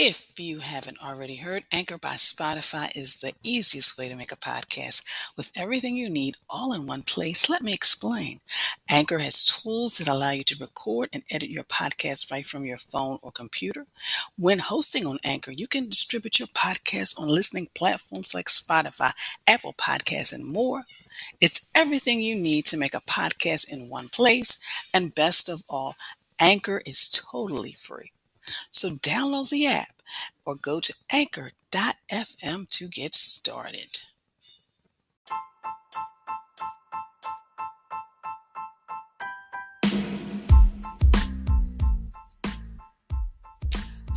If you haven't already heard, Anchor by Spotify is the easiest way to make a podcast with everything you need all in one place. Let me explain. Anchor has tools that allow you to record and edit your podcast right from your phone or computer. When hosting on Anchor, you can distribute your podcast on listening platforms like Spotify, Apple Podcasts, and more. It's everything you need to make a podcast in one place. And best of all, Anchor is totally free. So download the app or go to anchor.fm to get started.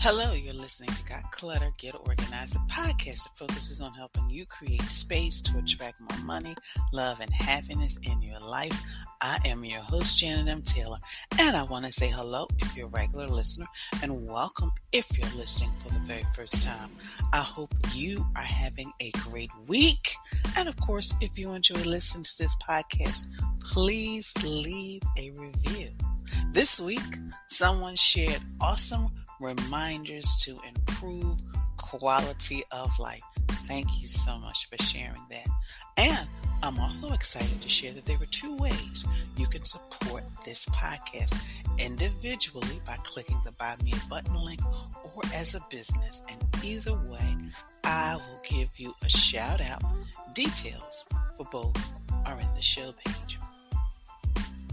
Hello, you're listening to Got Clutter, Get Organized, a podcast that focuses on helping you create space to attract more money, love, and happiness in your life. I am your host, Janet M. Taylor, and I want to say hello if you're a regular listener, and welcome if you're listening for the very first time. I hope you are having a great week, and of course, if you enjoy listening to this podcast, please leave a review. This week, someone shared awesome reminders to improve quality of life. Thank you so much for sharing that. And I'm also excited to share that there are two ways you can support this podcast: individually by clicking the Buy Me a Button link, or as a business. And either way, I will give you a shout out. Details for both are in the show page.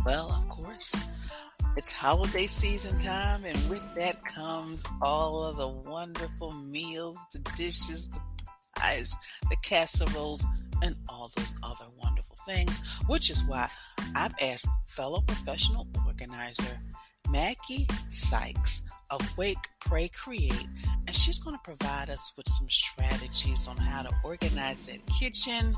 Well, of course, it's holiday season time, and with that comes all of the wonderful meals, the dishes, the pies, the casseroles, and all those other wonderful things, which is why I've asked fellow professional organizer Mackee Sykes of Wake, Pray, Create, and she's going to provide us with some strategies on how to organize that kitchen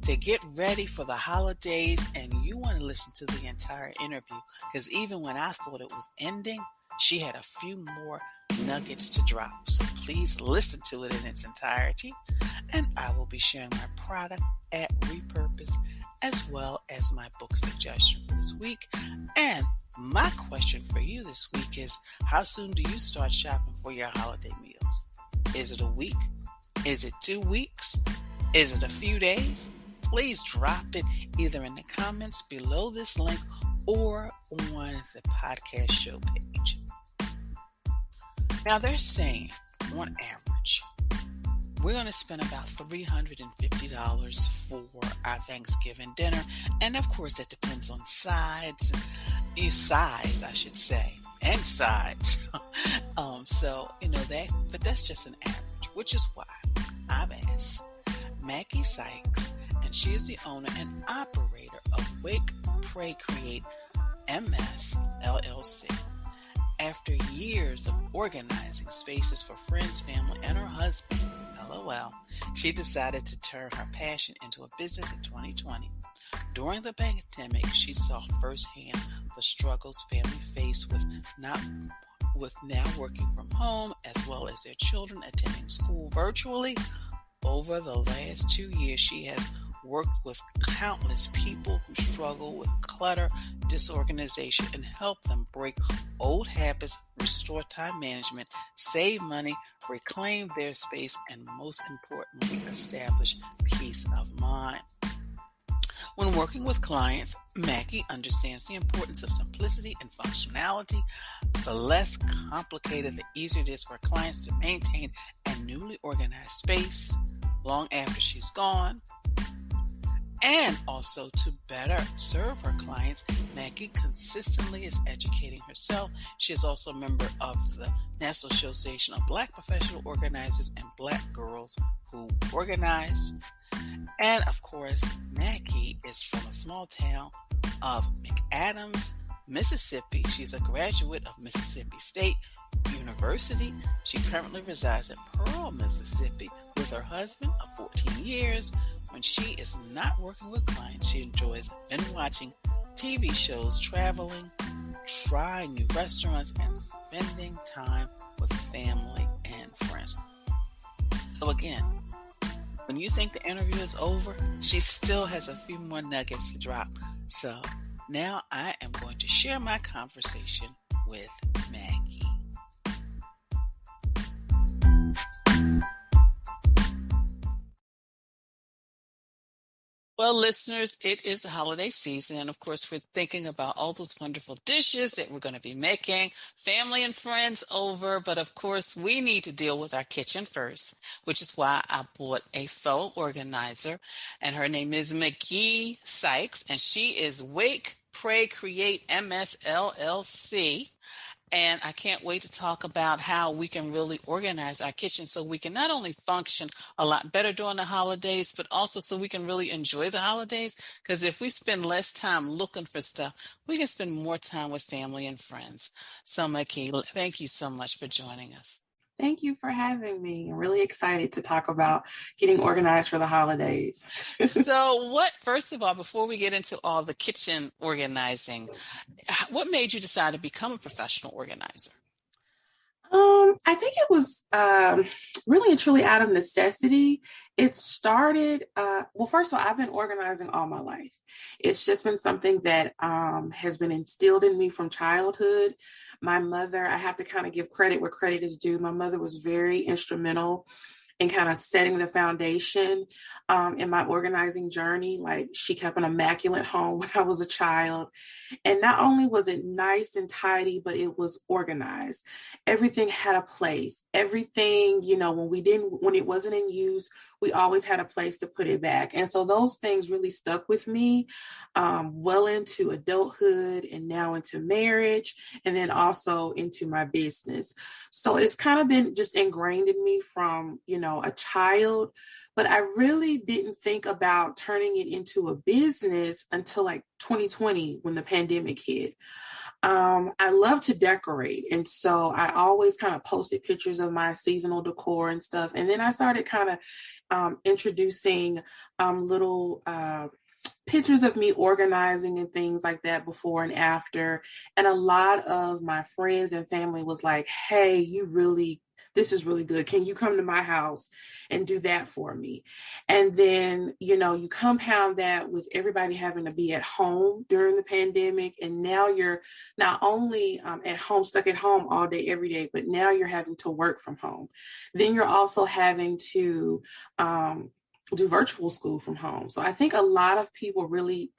to get ready for the holidays. And you want to listen to the entire interview, because even when I thought it was ending, she had a few more nuggets to drop. So please listen to it in its entirety. And I will be sharing my product at Repurpose, as well as my book suggestion for this week. And my question for you this week is, how soon do you start shopping for your holiday meals? Is it a week? Is it 2 weeks? Is it a few days? Please drop it either in the comments below this link or on the podcast show page. Now, they're saying, on average, we're going to spend about $350 for our Thanksgiving dinner. And of course, that depends on size, I should say, and sides. But that's just an average, which is why I've asked Mackee Sykes, and she is the owner and operator of Wake, Pray, Create, MS LLC. After years of organizing spaces for friends, family, and her husband, LOL, she decided to turn her passion into a business in 2020. During the pandemic, she saw firsthand the struggles family face with now working from home, as well as their children attending school virtually. Over the last 2 years, she has worked with countless people who struggle with clutter, disorganization, and help them break old habits, restore time management, save money, reclaim their space, and most importantly, establish peace of mind. When working with clients, Mackee understands the importance of simplicity and functionality. The less complicated, the easier it is for clients to maintain a newly organized space long after she's gone. And also, to better serve her clients, Mackee consistently is educating herself. She is also a member of the National Association of Black Professional Organizers and Black Girls Who Organize. And of course, Mackee is from a small town of McAdams, Mississippi. She's a graduate of Mississippi State University. She currently resides in Pearl, Mississippi with her husband of 14 years. When she is not working with clients, she enjoys binge watching TV shows, traveling, trying new restaurants, and spending time with family and friends. So again, when you think the interview is over, she still has a few more nuggets to drop. So now I am going to share my conversation with Mackee. Well, listeners, it is the holiday season. And of course, we're thinking about all those wonderful dishes that we're going to be making, family and friends over. But of course, we need to deal with our kitchen first, which is why I bought a faux organizer. And her name is Mackee Sykes, and she is Wake, Pray, Create MS LLC. And I can't wait to talk about how we can really organize our kitchen so we can not only function a lot better during the holidays, but also so we can really enjoy the holidays. Because if we spend less time looking for stuff, we can spend more time with family and friends. So, Mackey, thank you so much for joining us. Thank you for having me. I'm really excited to talk about getting organized for the holidays. So, first of all, before we get into all the kitchen organizing, what made you decide to become a professional organizer? I think it was really and truly out of necessity. It started, well, first of all, I've been organizing all my life. It's just been something that has been instilled in me from childhood. My mother, I have to kind of give credit where credit is due. My mother was very instrumental and kind of setting the foundation in my organizing journey. Like, she kept an immaculate home when I was a child. And not only was it nice and tidy, but it was organized. Everything had a place. Everything, when it wasn't in use, we always had a place to put it back. And so those things really stuck with me well into adulthood and now into marriage, and then also into my business. So it's kind of been just ingrained in me from, a child, but I really didn't think about turning it into a business until like 2020 when the pandemic hit. I love to decorate. And so I always kind of posted pictures of my seasonal decor and stuff. And then I started kind of introducing little pictures of me organizing and things like that before and after. And a lot of my friends and family was like, hey, this is really good. Can you come to my house and do that for me? And then, you compound that with everybody having to be at home during the pandemic. And now you're not only at home, stuck at home all day, every day, but now you're having to work from home. Then you're also having to do virtual school from home. So I think a lot of people really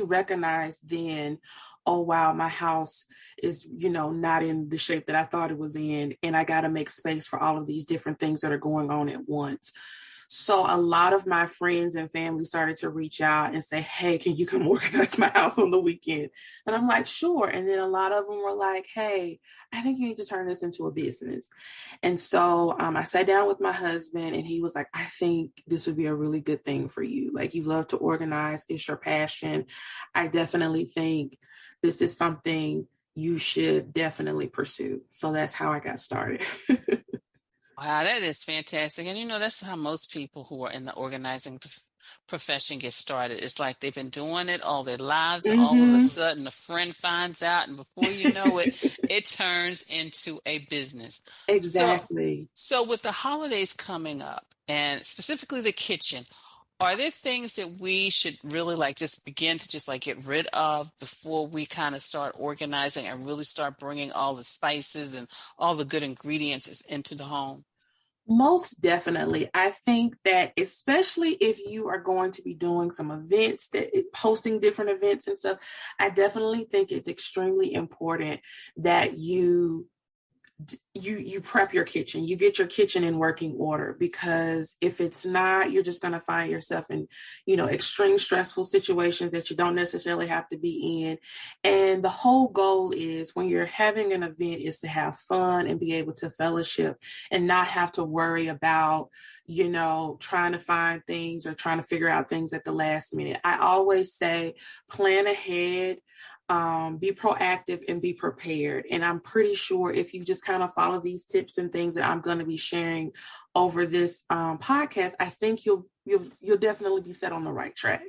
recognize then, oh, wow, my house is, not in the shape that I thought it was in. And I got to make space for all of these different things that are going on at once. So a lot of my friends and family started to reach out and say, hey, can you come organize my house on the weekend? And I'm like, sure. And then a lot of them were like, hey, I think you need to turn this into a business. And so I sat down with my husband and he was like, I think this would be a really good thing for you. Like, you love to organize. It's your passion. I definitely think this is something you should definitely pursue. So that's how I got started. Wow, that is fantastic. And that's how most people who are in the organizing profession get started. It's like they've been doing it all their lives, and all of a sudden a friend finds out, and before you know it, it turns into a business. Exactly. So with the holidays coming up, and specifically the kitchen, are there things that we should really just begin to just get rid of before we kind of start organizing and really start bringing all the spices and all the good ingredients into the home? Most definitely. I think that especially if you are going to be doing some events, posting different events and stuff, I definitely think it's extremely important that you prep your kitchen, you get your kitchen in working order, because if it's not, you're just going to find yourself in, extreme stressful situations that you don't necessarily have to be in. And the whole goal is, when you're having an event, is to have fun and be able to fellowship and not have to worry about, trying to find things or trying to figure out things at the last minute. I always say, plan ahead. Be proactive and be prepared. And I'm pretty sure if you just kind of follow these tips and things that I'm going to be sharing over this podcast, I think you'll definitely be set on the right track.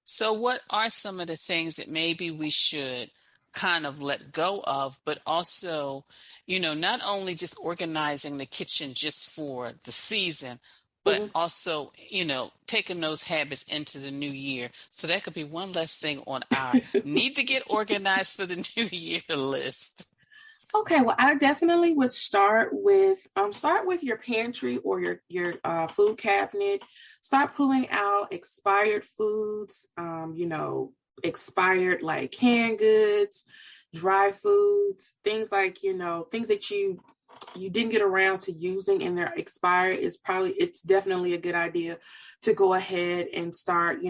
So what are some of the things that maybe we should kind of let go of, but also, not only just organizing the kitchen just for the season, but also, taking those habits into the new year. So that could be one less thing on our need to get organized for the new year list. Okay, well, I definitely would start with your pantry or your food cabinet. Start pulling out expired foods, expired like canned goods, dry foods, things like, things that you didn't get around to using and they're expired. It's definitely a good idea to go ahead and start,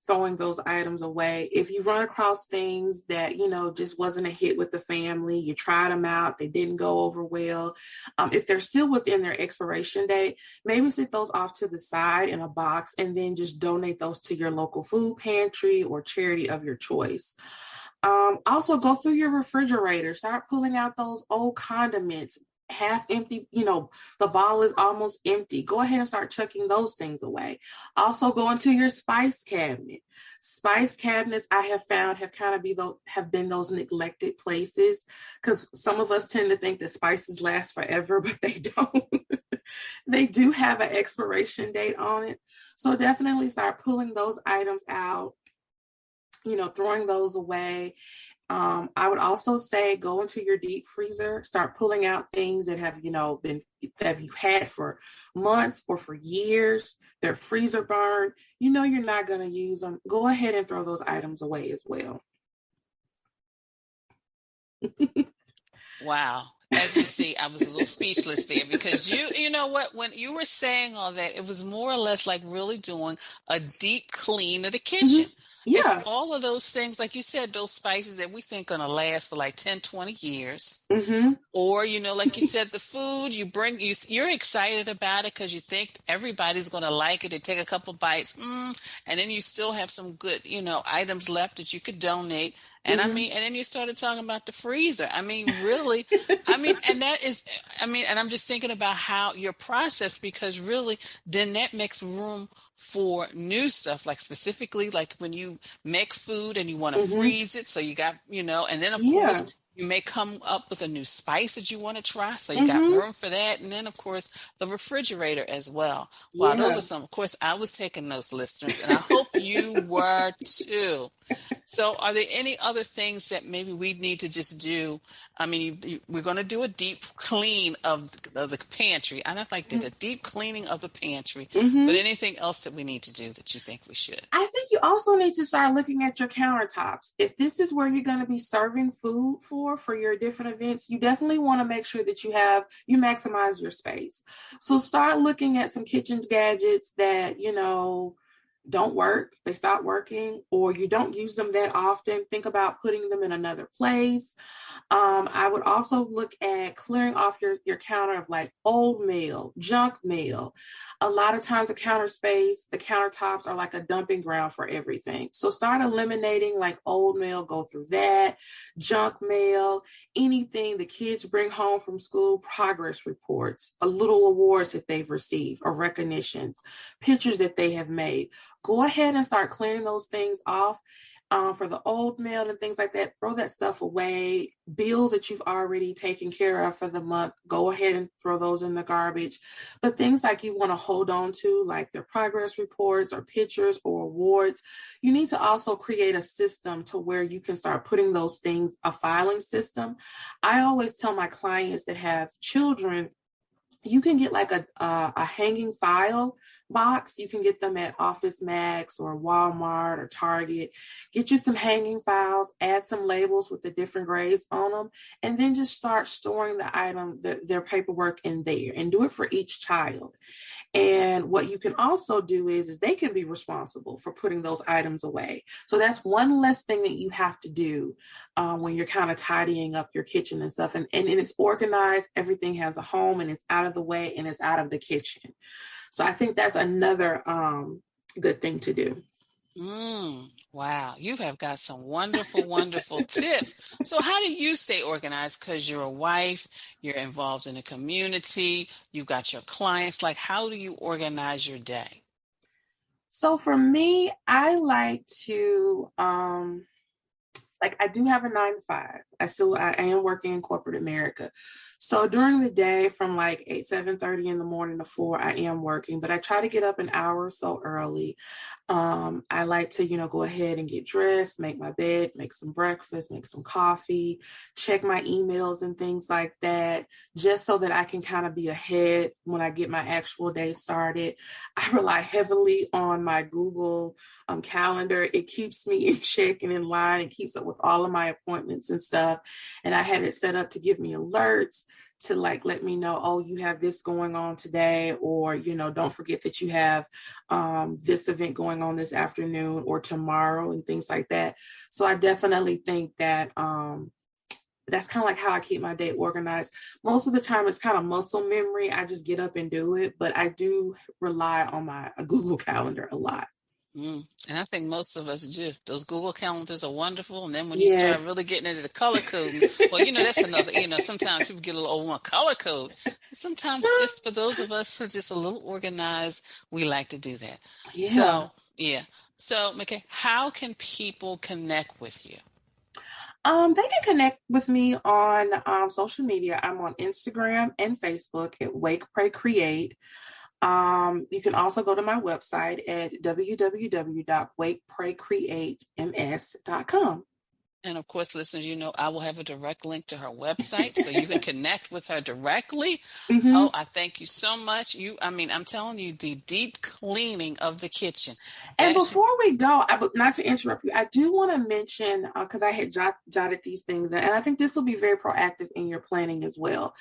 throwing those items away. If you run across things that, just wasn't a hit with the family, you tried them out, they didn't go over well. If they're still within their expiration date, maybe sit those off to the side in a box and then just donate those to your local food pantry or charity of your choice. Also go through your refrigerator, start pulling out those old condiments, half empty, the bottle is almost empty. Go ahead and start chucking those things away. Also go into your spice cabinet. Spice cabinets I have found have been those neglected places because some of us tend to think that spices last forever, but they don't. They do have an expiration date on it. So definitely start pulling those items out, throwing those away. I would also say go into your deep freezer, start pulling out things that have, that you had for months or for years. They're freezer burned. You're not going to use them. Go ahead and throw those items away as well. Wow. As you see, I was a little speechless there because you know what, when you were saying all that, it was more or less like really doing a deep clean of the kitchen. Mm-hmm. Yeah. It's all of those things, like you said, those spices that we think going to last for like 10, 20 years. Mm-hmm. Or, like you said, the food you're excited about it because you think everybody's going to like it. They take a couple bites, and then you still have some good, items left that you could donate. And Mm-hmm. and then you started talking about the freezer. Really, and that is, and I'm just thinking about how your process, because really then that makes room for new stuff, like specifically like when you make food and you want to Mm-hmm. freeze it. So you got, and then of Yeah. course you may come up with a new spice that you want to try. So you got Mm-hmm. room for that. And then of course the refrigerator as well. Wow, those Yeah. are some, of course I was taking those, listeners, and I hope you were too. So are there any other things that maybe we need to just do? We're going to do a deep clean of the pantry. I don't like the deep cleaning of the pantry, Mm-hmm. but anything else that we need to do that you think we should? I think you also need to start looking at your countertops. If this is where you're going to be serving food for your different events, you definitely want to make sure that you maximize your space. So start looking at some kitchen gadgets that, don't work, they stop working, or you don't use them that often. Think about putting them in another place. I would also look at clearing off your counter of like old mail, junk mail. A lot of times the countertops are like a dumping ground for everything. So start eliminating like old mail, go through that, junk mail, anything the kids bring home from school, progress reports, a little awards that they've received or recognitions, pictures that they have made. Go ahead and start clearing those things off. For the old mail and things like that, throw that stuff away. Bills that you've already taken care of for the month, go ahead and throw those in the garbage. But things like you want to hold on to, like their progress reports or pictures or awards, you need to also create a system to where you can start putting those things, a filing system. I always tell my clients that have children, you can get like a hanging file box. You can get them at Office Max or Walmart or Target. Get you some hanging files, add some labels with the different grades on them, and then just start storing the item, their paperwork in there, and do it for each child. And what you can also do is they can be responsible for putting those items away. So that's one less thing that you have to do when you're kind of tidying up your kitchen and stuff. And it's organized. Everything has a home and it's out of the way and it's out of the kitchen. So I think that's another good thing to do. Wow, you have got some wonderful, wonderful tips. So how do you stay organized? Because you're a wife, you're involved in a community, you've got your clients. Like, how do you organize your day? So for me, I like to, I do have a 9 to 5. I am working in corporate America. So during the day from like 7:30 in the morning to 4, I am working, but I try to get up an hour or so early. I like to, go ahead and get dressed, make my bed, make some breakfast, make some coffee, check my emails and things like that, just so that I can kind of be ahead when I get my actual day started. I rely heavily on my Google calendar. It keeps me in check and in line. It keeps up with all of my appointments and stuff. And I have it set up to give me alerts to like let me know, oh, you have this going on today, or don't forget that you have this event going on this afternoon or tomorrow and things like that. So I definitely think that that's kind of like how I keep my day organized. Most of the time it's kind of muscle memory. I just get up and do it, but I do rely on my Google Calendar a lot. And I think most of us do. Those Google calendars are wonderful. And then when you Yes. start really getting into the color coding, well, that's another, sometimes people get a little, more color code. Sometimes just for those of us who are just a little organized, we like to do that. Yeah. So, yeah. So, Mackee, how can people connect with you? They can connect with me on social media. I'm on Instagram and Facebook at Wake, Pray, Create. You can also go to my website at www.wakepraycreatems.com. And of course, listeners, I will have a direct link to her website so you can connect with her directly. Mm-hmm. Oh, I thank you so much. I'm telling you, the deep cleaning of the kitchen. And before we go, not to interrupt you, I do want to mention, because I had jotted these things, and I think this will be very proactive in your planning as well.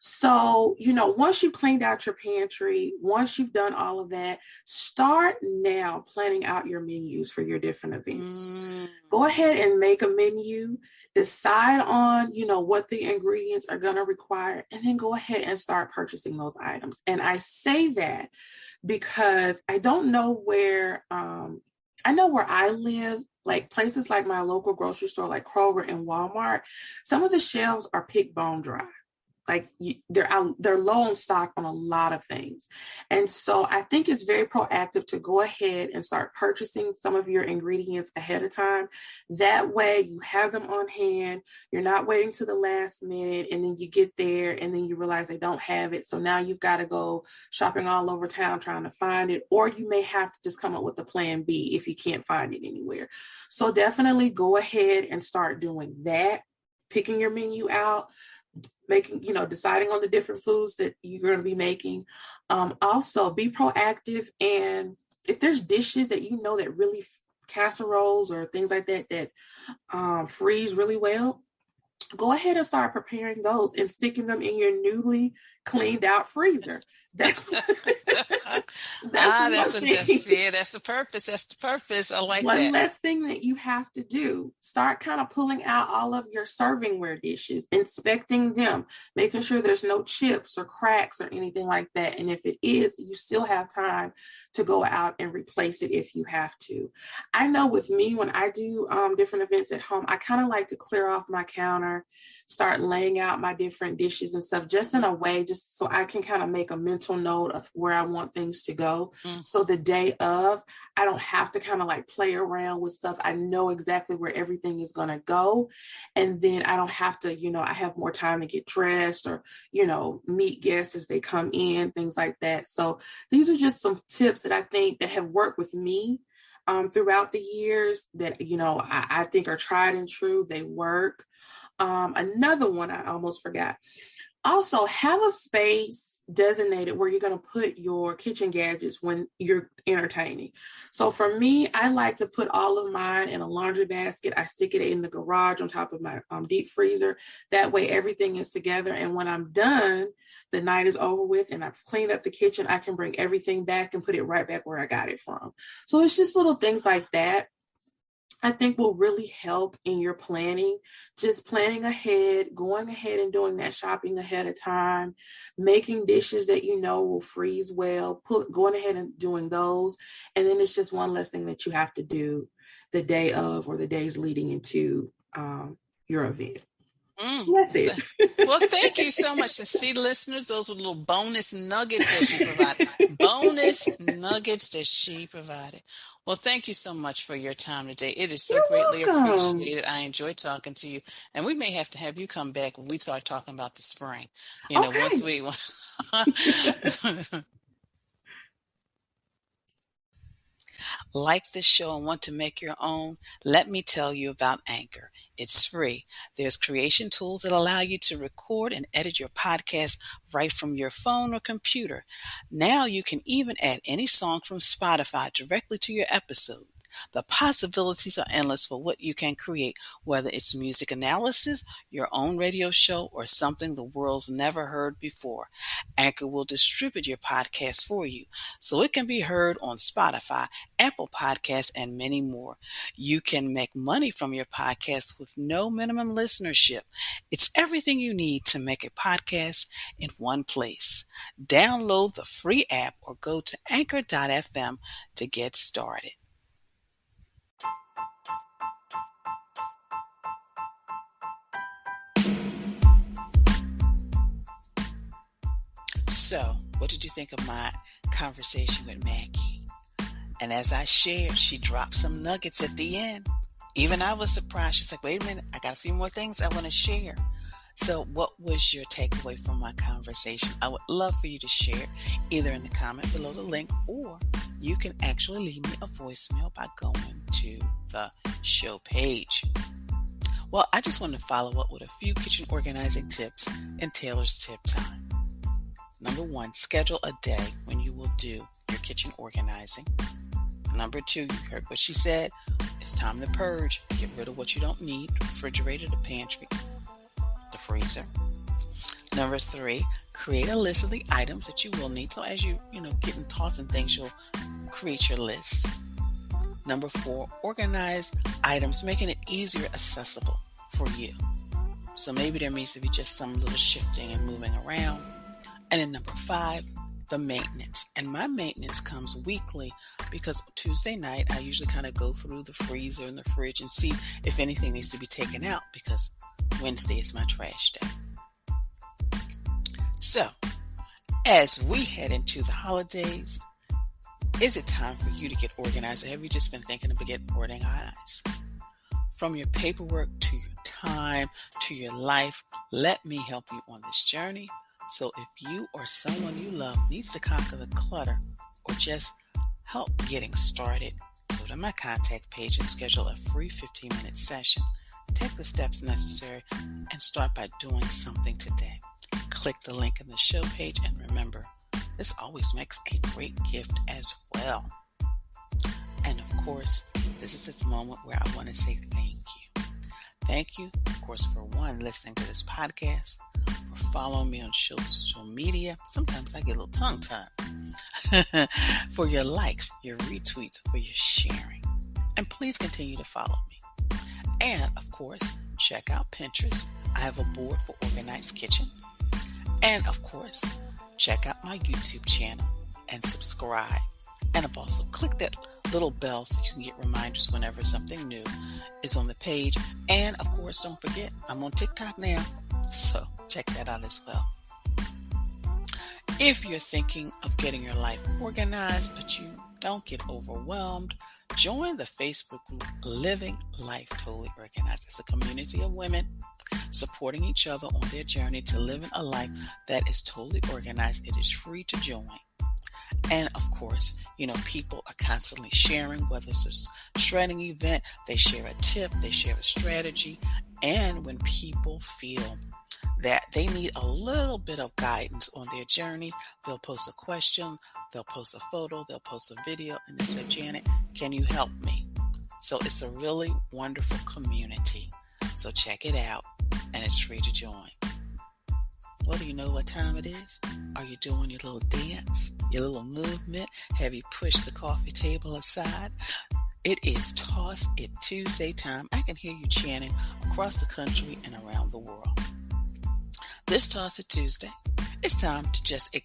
So, once you've cleaned out your pantry, once you've done all of that, start now planning out your menus for your different events. Go ahead and make a menu, decide on, what the ingredients are going to require, and then go ahead and start purchasing those items. And I say that because I don't know where, I know where I live, like places like my local grocery store, like Kroger and Walmart, some of the shelves are pick bone dry. Like they're low on stock on a lot of things. And so I think it's very proactive to go ahead and start purchasing some of your ingredients ahead of time. That way you have them on hand. You're not waiting to the last minute and then you get there and then you realize they don't have it. So now you've got to go shopping all over town trying to find it, or you may have to just come up with a plan B if you can't find it anywhere. So definitely go ahead and start doing that, picking your menu out, making, deciding on the different foods that you're going to be making. Also be proactive. And if there's dishes that that really, casseroles or things like that freeze really well, go ahead and start preparing those and sticking them in your newly cleaned out freezer. That's the purpose. That's the purpose. I like that. One less thing that you have to do. Start kind of pulling out all of your servingware dishes, inspecting them, making sure there's no chips or cracks or anything like that. And if it is, you still have time to go out and replace it if you have to. I know with me, when I do different events at home, I kind of like to clear off my counter, start laying out my different dishes and stuff just in a way, just so I can kind of make a mental note of where I want things to go. So the day of, I don't have to kind of like play around with stuff. I know exactly where everything is going to go. And then I don't have to, I have more time to get dressed or, meet guests as they come in, things like that. So these are just some tips that I think that have worked with me throughout the years that, I think are tried and true. They work. Another one I almost forgot. Also, have a space designated where you're going to put your kitchen gadgets when you're entertaining. So for me, I like to put all of mine in a laundry basket. I stick it in the garage on top of my deep freezer. That way everything is together. And when I'm done, the night is over with and I've cleaned up the kitchen, I can bring everything back and put it right back where I got it from. So it's just little things like that I think will really help in your planning, just planning ahead, going ahead and doing that shopping ahead of time, making dishes that will freeze well, going ahead and doing those. And then it's just one less thing that you have to do the day of or the days leading into your event. That's it. Well, thank you so much. To see, listeners, those were little bonus nuggets that she provided. Bonus nuggets that she provided. Well, thank you so much for your time today. It is so You're greatly welcome. appreciated. I enjoy talking to you. And we may have to have you come back when we start talking about the spring. Once Okay. we like this show and want to make your own, let me tell you about Anchor. It's free. There's creation tools that allow you to record and edit your podcast right from your phone or computer. Now you can even add any song from Spotify directly to your episode. The possibilities are endless for what you can create, whether it's music analysis, your own radio show, or something the world's never heard before. Anchor will distribute your podcast for you, so it can be heard on Spotify, Apple Podcasts, and many more. You can make money from your podcast with no minimum listenership. It's everything you need to make a podcast in one place. Download the free app or go to anchor.fm to get started. So, what did you think of my conversation with Mackee? And as I shared, she dropped some nuggets at the end. Even I was surprised. She's like, wait a minute, I got a few more things I want to share. So what was your takeaway from my conversation? I would love for you to share either in the comment below the link, or you can actually leave me a voicemail by going to the show page. Well, I just want to follow up with a few kitchen organizing tips in Taylor's Tip Time. Number 1, schedule a day when you will do your kitchen organizing. Number 2, you heard what she said. It's time to purge. Get rid of what you don't need. The refrigerator, the pantry, the freezer. Number 3, create a list of the items that you will need. So as you getting tossing things, you'll create your list. Number 4, organize items, making it easier accessible for you. So maybe there needs to be just some little shifting and moving around. And then number 5, the maintenance. And my maintenance comes weekly because Tuesday night, I usually kind of go through the freezer and the fridge and see if anything needs to be taken out, because Wednesday is my trash day. So, as we head into the holidays, is it time for you to get organized? Or have you just been thinking of getting organized? From your paperwork to your time to your life, let me help you on this journey. So if you or someone you love needs to conquer the clutter or just help getting started, go to my contact page and schedule a free 15-minute session. Take the steps necessary and start by doing something today. Click the link in the show page, and remember, this always makes a great gift as well. And of course, this is the moment where I want to say thank you. Thank you, of course, for listening to this podcast, for following me on social media. Sometimes I get a little tongue-tied. For your likes, your retweets, for your sharing. And please continue to follow me. And of course, check out Pinterest. I have a board for organized kitchen. And of course, check out my YouTube channel and subscribe. And I've also clicked that little bell so you can get reminders whenever something new is on the page. And of course, don't forget, I'm on TikTok now, so check that out as well. If you're thinking of getting your life organized, but you don't get overwhelmed, join the Facebook group Living Life Totally Organized. It's a community of women supporting each other on their journey to living a life that is totally organized. It is free to join. And of course, people are constantly sharing, whether it's a shredding event, they share a tip, they share a strategy. And when people feel that they need a little bit of guidance on their journey, they'll post a question, they'll post a photo, they'll post a video, and they say, Janet, can you help me? So it's a really wonderful community. So check it out, and it's free to join. Well, do you know what time it is? Are you doing your little dance, your little movement? Have you pushed the coffee table aside? It is Toss It Tuesday time. I can hear you chanting across the country and around the world. This Toss It Tuesday, it's time to just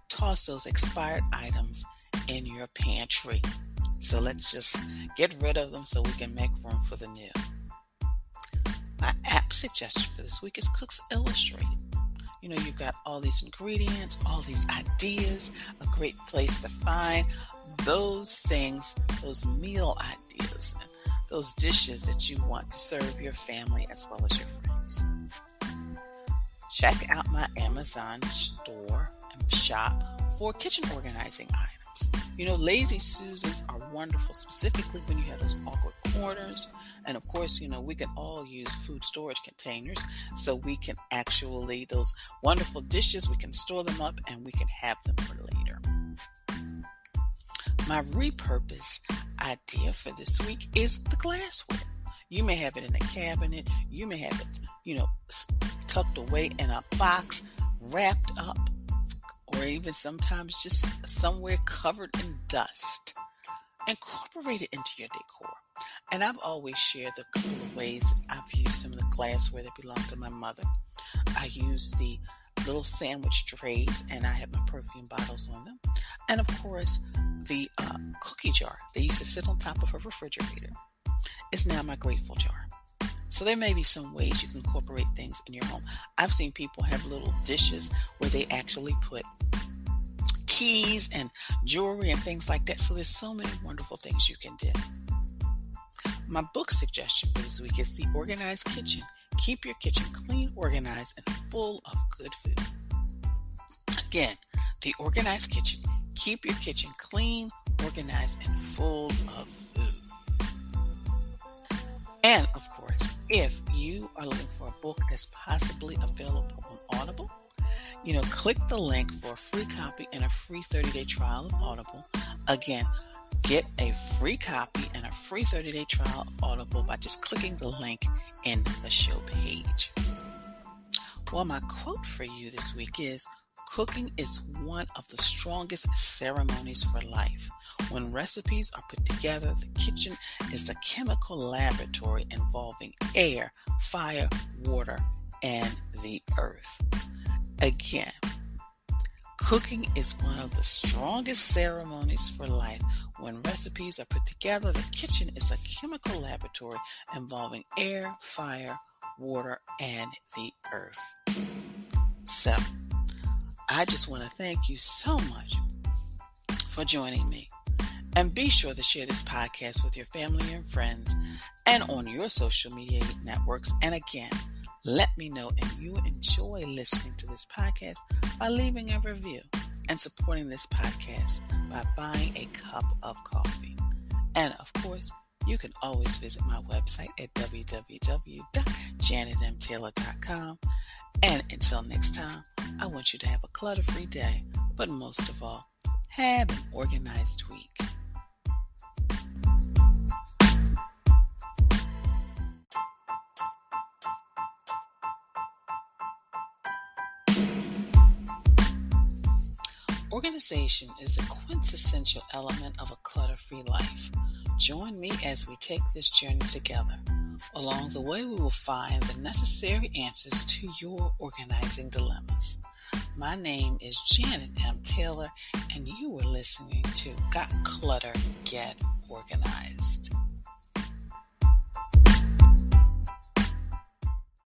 toss those expired items in your pantry. So let's just get rid of them so we can make room for the new. My app suggestion for this week is Cooks Illustrated. You've got all these ingredients, all these ideas, a great place to find those things, those meal ideas, and those dishes that you want to serve your family as well as your friends. Check out my Amazon store and shop for kitchen organizing items. Lazy Susans are wonderful, specifically when you have those awkward corners. And of course, we can all use food storage containers, so we can actually, those wonderful dishes, we can store them up and we can have them for later. My repurpose idea for this week is the glassware. You may have it in a cabinet, you may have it, tucked away in a box, wrapped up, or even sometimes just somewhere covered in dust. Incorporate it into your decor. And I've always shared the couple of ways that I've used some of the glassware that belonged to my mother. I use the little sandwich trays, and I have my perfume bottles on them. And of course, the cookie jar that used to sit on top of her refrigerator is now my grateful jar. So there may be some ways you can incorporate things in your home. I've seen people have little dishes where they actually put keys and jewelry and things like that. So there's so many wonderful things you can do. My book suggestion for this week is The Organized Kitchen. Keep your kitchen clean, organized, and full of good food. Again, The Organized Kitchen. Keep your kitchen clean, organized, and full of food. And of course, if you are looking for a book that's possibly available on Audible, click the link for a free copy and a free 30-day trial of Audible. Again, get a free copy and a free 30-day trial of Audible by just clicking the link in the show page. Well, my quote for you this week is, cooking is one of the strongest ceremonies for life. When recipes are put together, the kitchen is a chemical laboratory involving air, fire, water, and the earth. Again, cooking is one of the strongest ceremonies for life. When recipes are put together, the kitchen is a chemical laboratory involving air, fire, water, and the earth. So, I just want to thank you so much for joining me. And be sure to share this podcast with your family and friends and on your social media networks. And again, let me know if you enjoy listening to this podcast by leaving a review and supporting this podcast by buying a cup of coffee. And of course, you can always visit my website at www.janetmtaylor.com. And until next time, I want you to have a clutter-free day, but most of all, have an organized week. Organization is a quintessential element of a clutter-free life. Join me as we take this journey together. Along the way, we will find the necessary answers to your organizing dilemmas. My name is Janet M. Taylor, and you are listening to Got Clutter, Get Organized.